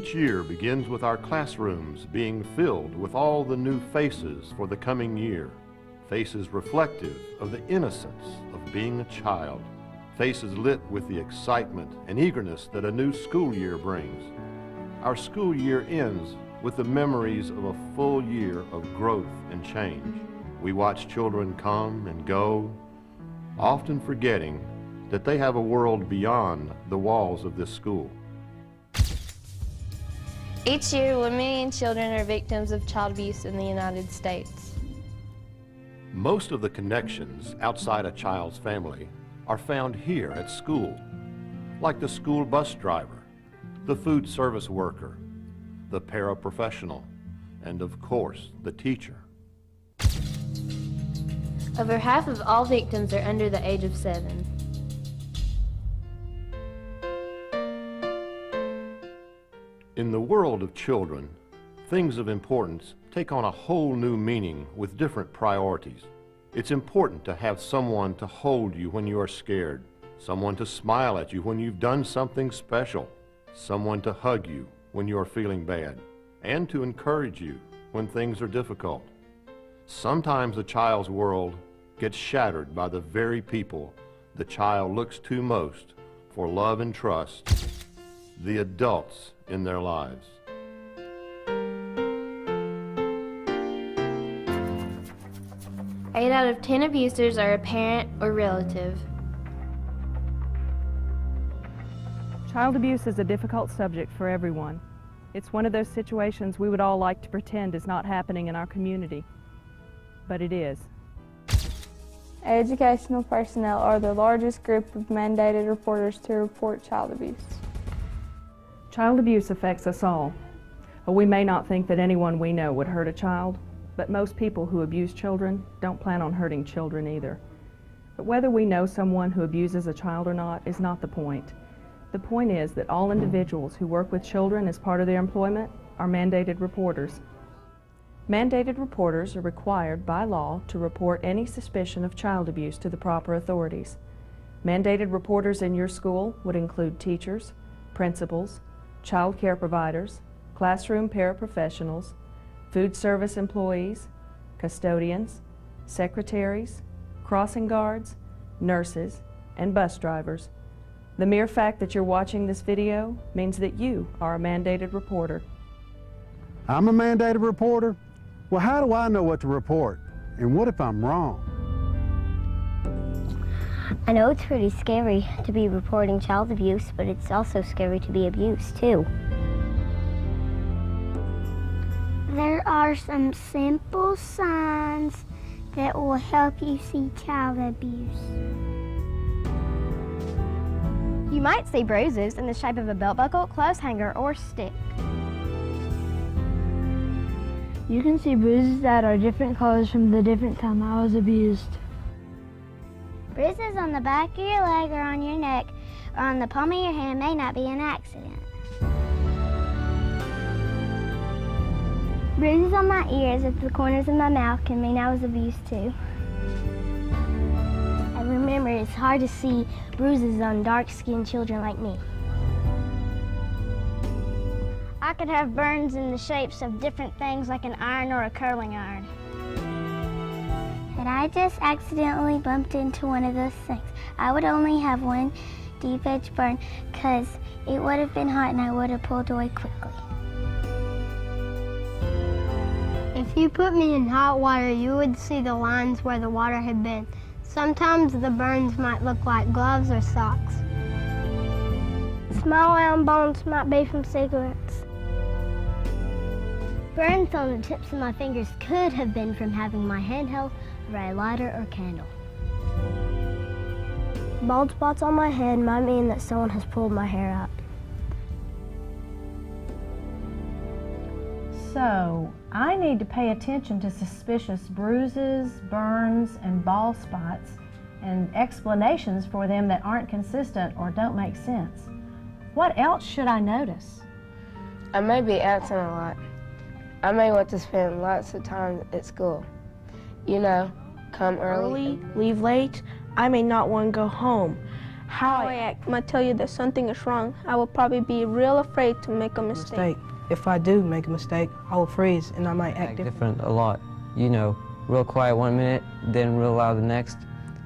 Each year begins with our classrooms being filled with all the new faces for the coming year. Faces reflective of the innocence of being a child. Faces lit with the excitement and eagerness that a new school year brings. Our school year ends with the memories of a full year of growth and change. We watch children come and go, often forgetting that they have a world beyond the walls of this school. Each year, 1 million children are victims of child abuse in the United States. Most of the connections outside a child's family are found here at school, like the school bus driver, the food service worker, the paraprofessional, and of course, the teacher. Over half of all victims are under the age of 7. In the world of children, things of importance take on a whole new meaning with different priorities. It's important to have someone to hold you when you are scared, someone to smile at you when you've done something special, someone to hug you when you are feeling bad, and to encourage you when things are difficult. Sometimes a child's world gets shattered by the very people the child looks to most for love and trust, the adults in their lives. Eight out of 10 abusers are a parent or relative. Child abuse is a difficult subject for everyone. It's one of those situations we would all like to pretend is not happening in our community, but it is. Educational personnel are the largest group of mandated reporters to report child abuse. Child abuse affects us all. We may not think that anyone we know would hurt a child, but most people who abuse children don't plan on hurting children either. But whether we know someone who abuses a child or not is not the point. The point is that all individuals who work with children as part of their employment are mandated reporters. Mandated reporters are required by law to report any suspicion of child abuse to the proper authorities. Mandated reporters in your school would include teachers, principals, child care providers, classroom paraprofessionals, food service employees, custodians, secretaries, crossing guards, nurses, and bus drivers. The mere fact that you're watching this video means that you are a mandated reporter. I'm a mandated reporter? Well, how do I know what to report? And what if I'm wrong? I know it's pretty scary to be reporting child abuse, but it's also scary to be abused, too. There are some simple signs that will help you see child abuse. You might see bruises in the shape of a belt buckle, clothes hanger, or stick. You can see bruises that are different colors from the different time I was abused. Bruises on the back of your leg or on your neck or on the palm of your hand may not be an accident. Bruises on my ears at the corners of my mouth can mean I was abused too. And remember, it's hard to see bruises on dark-skinned children like me. I could have burns in the shapes of different things like an iron or a curling iron. Had I just accidentally bumped into one of those things, I would only have one deep edge burn because it would have been hot and I would have pulled away quickly. If you put me in hot water, you would see the lines where the water had been. Sometimes the burns might look like gloves or socks. Small round bones might be from cigarettes. Burns on the tips of my fingers could have been from having my hand held over a lighter or candle. Bald spots on my head might mean that someone has pulled my hair out. So, I need to pay attention to suspicious bruises, burns, and bald spots, and explanations for them that aren't consistent or don't make sense. What else should I notice? I may be acting a lot. I may want to spend lots of time at school. You know, come early, leave late. I may not want to go home. How I act might tell you that something is wrong. I will probably be real afraid to make a mistake. If I do make a mistake, I will freeze and I might act different a lot. You know, real quiet one minute, then real loud the next.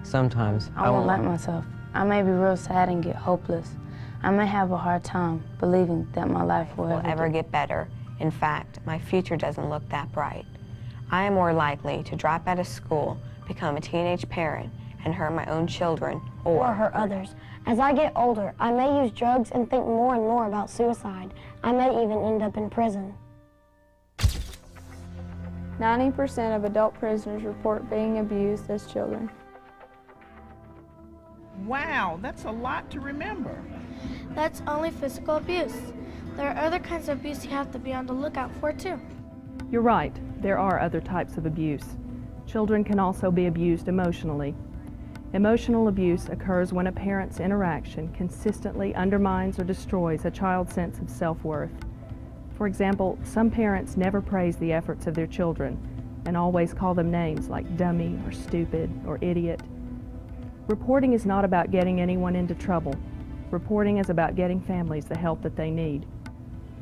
Sometimes I won't like myself. I may be real sad and get hopeless. I may have a hard time believing that my life will ever get better. In fact, my future doesn't look that bright. I am more likely to drop out of school, become a teenage parent, and hurt my own children or hurt others. As I get older, I may use drugs and think more and more about suicide. I may even end up in prison. 90% of adult prisoners report being abused as children. Wow, that's a lot to remember. That's only physical abuse. There are other kinds of abuse you have to be on the lookout for too. You're right, there are other types of abuse. Children can also be abused emotionally. Emotional abuse occurs when a parent's interaction consistently undermines or destroys a child's sense of self-worth. For example, some parents never praise the efforts of their children and always call them names like dummy or stupid or idiot. Reporting is not about getting anyone into trouble. Reporting is about getting families the help that they need.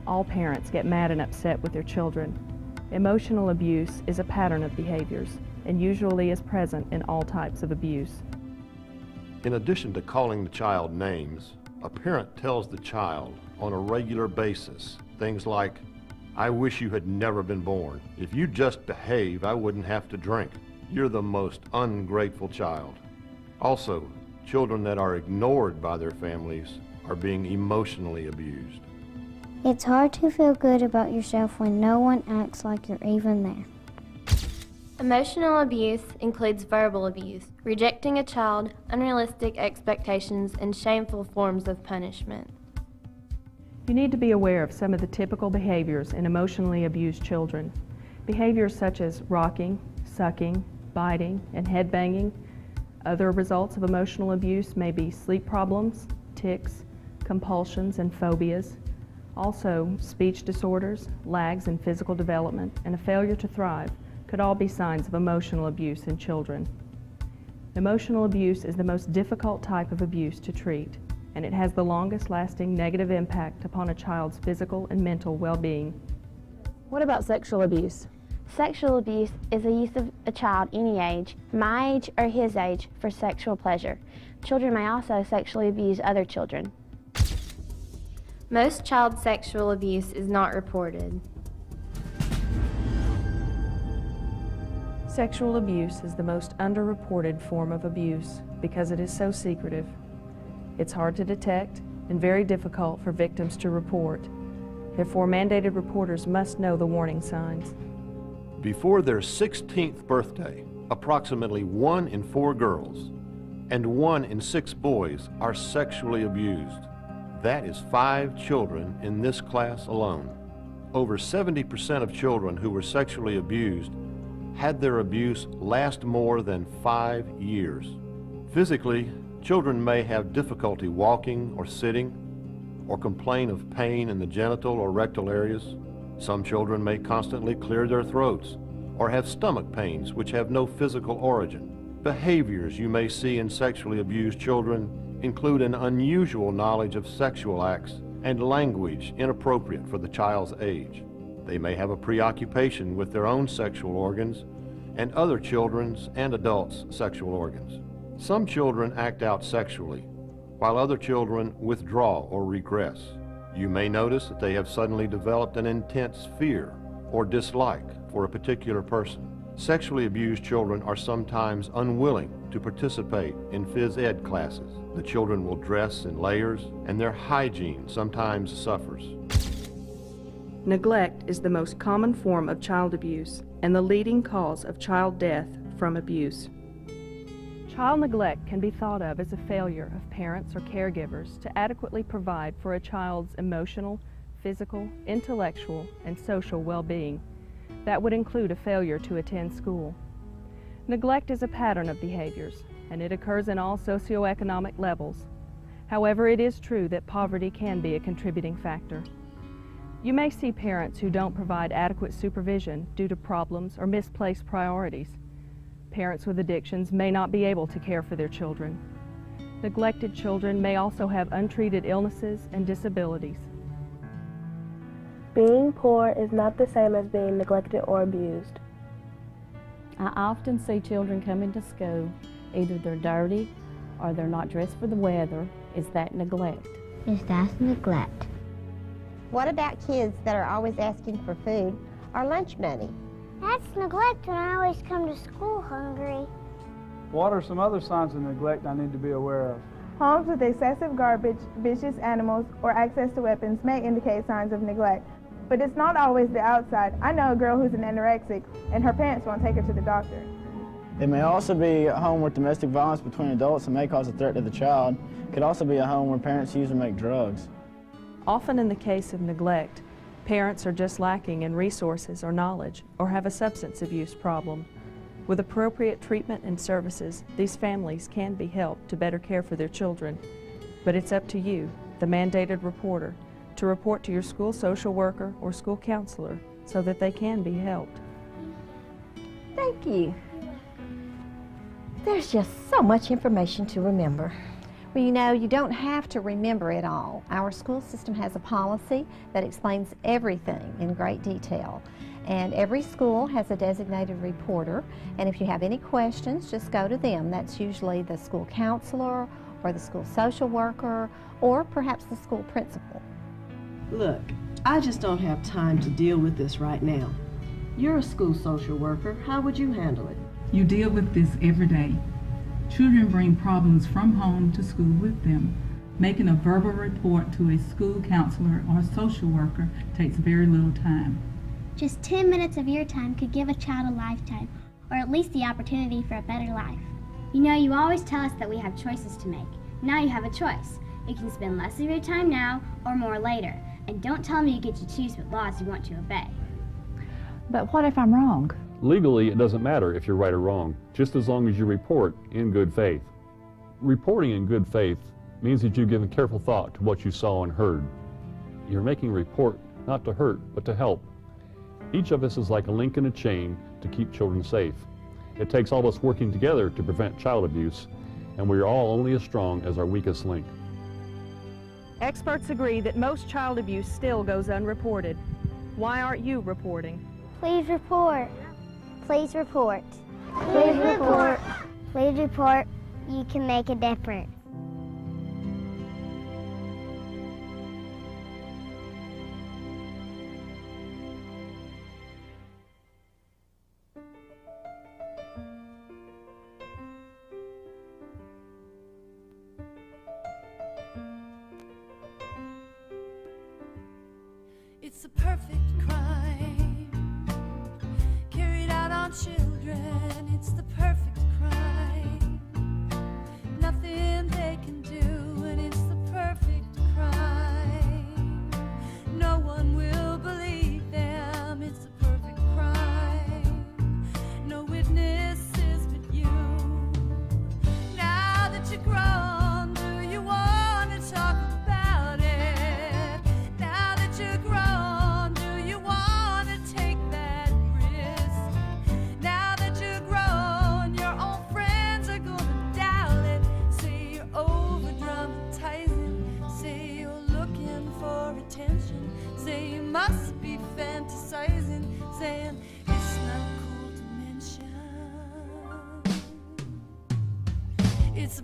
All parents get mad and upset with their children. Emotional abuse is a pattern of behaviors and usually is present in all types of abuse. In addition to calling the child names, a parent tells the child on a regular basis things like, "I wish you had never been born. If you just behave, I wouldn't have to drink. You're the most ungrateful child." Also, children that are ignored by their families are being emotionally abused. It's hard to feel good about yourself when no one acts like you're even there. Emotional abuse includes verbal abuse, rejecting a child, unrealistic expectations, and shameful forms of punishment. You need to be aware of some of the typical behaviors in emotionally abused children. Behaviors such as rocking, sucking, biting, and head banging. Other results of emotional abuse may be sleep problems, tics, compulsions, and phobias. Also, speech disorders, lags in physical development, and a failure to thrive could all be signs of emotional abuse in children. Emotional abuse is the most difficult type of abuse to treat, and it has the longest lasting negative impact upon a child's physical and mental well-being. What about sexual abuse? Sexual abuse is the use of a child any age, my age or his age, for sexual pleasure. Children may also sexually abuse other children. Most child sexual abuse is not reported. Sexual abuse is the most underreported form of abuse because it is so secretive. It's hard to detect and very difficult for victims to report. Therefore, mandated reporters must know the warning signs. Before their 16th birthday, approximately 1 in 4 girls and 1 in 6 boys are sexually abused. That is 5 children in this class alone. Over 70% of children who were sexually abused had their abuse last more than 5 years. Physically, children may have difficulty walking or sitting, or complain of pain in the genital or rectal areas. Some children may constantly clear their throats or have stomach pains which have no physical origin. Behaviors you may see in sexually abused children include an unusual knowledge of sexual acts and language inappropriate for the child's age. They may have a preoccupation with their own sexual organs and other children's and adults' sexual organs. Some children act out sexually, while other children withdraw or regress. You may notice that they have suddenly developed an intense fear or dislike for a particular person. Sexually abused children are sometimes unwilling to participate in phys ed classes. The children will dress in layers, and their hygiene sometimes suffers. Neglect is the most common form of child abuse and the leading cause of child death from abuse. Child neglect can be thought of as a failure of parents or caregivers to adequately provide for a child's emotional, physical, intellectual, and social well-being. That would include a failure to attend school. Neglect is a pattern of behaviors, and it occurs in all socioeconomic levels. However, it is true that poverty can be a contributing factor. You may see parents who don't provide adequate supervision due to problems or misplaced priorities. Parents with addictions may not be able to care for their children. Neglected children may also have untreated illnesses and disabilities. Being poor is not the same as being neglected or abused. I often see children coming to school, either they're dirty or they're not dressed for the weather. Is that neglect? Yes, that's neglect. What about kids that are always asking for food or lunch money? That's neglect when I always come to school hungry. What are some other signs of neglect I need to be aware of? Homes with excessive garbage, vicious animals, or access to weapons may indicate signs of neglect. But it's not always the outside. I know a girl who's an anorexic, and her parents won't take her to the doctor. It may also be a home where domestic violence between adults and may cause a threat to the child. It could also be a home where parents use or make drugs. Often in the case of neglect, parents are just lacking in resources or knowledge, or have a substance abuse problem. With appropriate treatment and services, these families can be helped to better care for their children. But it's up to you, the mandated reporter, to report to your school social worker or school counselor so that they can be helped. Thank you. There's just so much information to remember. Well, you know, you don't have to remember it all. Our school system has a policy that explains everything in great detail. And every school has a designated reporter. And if you have any questions, just go to them. That's usually the school counselor or the school social worker or perhaps the school principal. Look, I just don't have time to deal with this right now. You're a school social worker. How would you handle it? You deal with this every day. Children bring problems from home to school with them. Making a verbal report to a school counselor or social worker takes very little time. Just 10 minutes of your time could give a child a lifetime, or at least the opportunity for a better life. You know, you always tell us that we have choices to make. Now you have a choice. You can spend less of your time now or more later. And don't tell me you get to choose what laws you want to obey. But what if I'm wrong? Legally, it doesn't matter if you're right or wrong, just as long as you report in good faith. Reporting in good faith means that you've given careful thought to what you saw and heard. You're making a report not to hurt, but to help. Each of us is like a link in a chain to keep children safe. It takes all of us working together to prevent child abuse, and we are all only as strong as our weakest link. Experts agree that most child abuse still goes unreported. Why aren't you reporting? Please report. Please report. Please report. Please report. You can make a difference. It's a perfect crime carried out on children. It's the perfect crime. Nothing they can do, and it's the perfect crime. No one will believe them. It's a perfect crime. No witnesses but you. Now that you're grown, do you want to talk about it? Now that you're grown, do you want to take that risk? Now that you're grown, your own friends are gonna doubt it. Say you're over-dramatizing. Say you're looking for attention. Say you must be fantasizing. Saying it's not cool to mention. It's a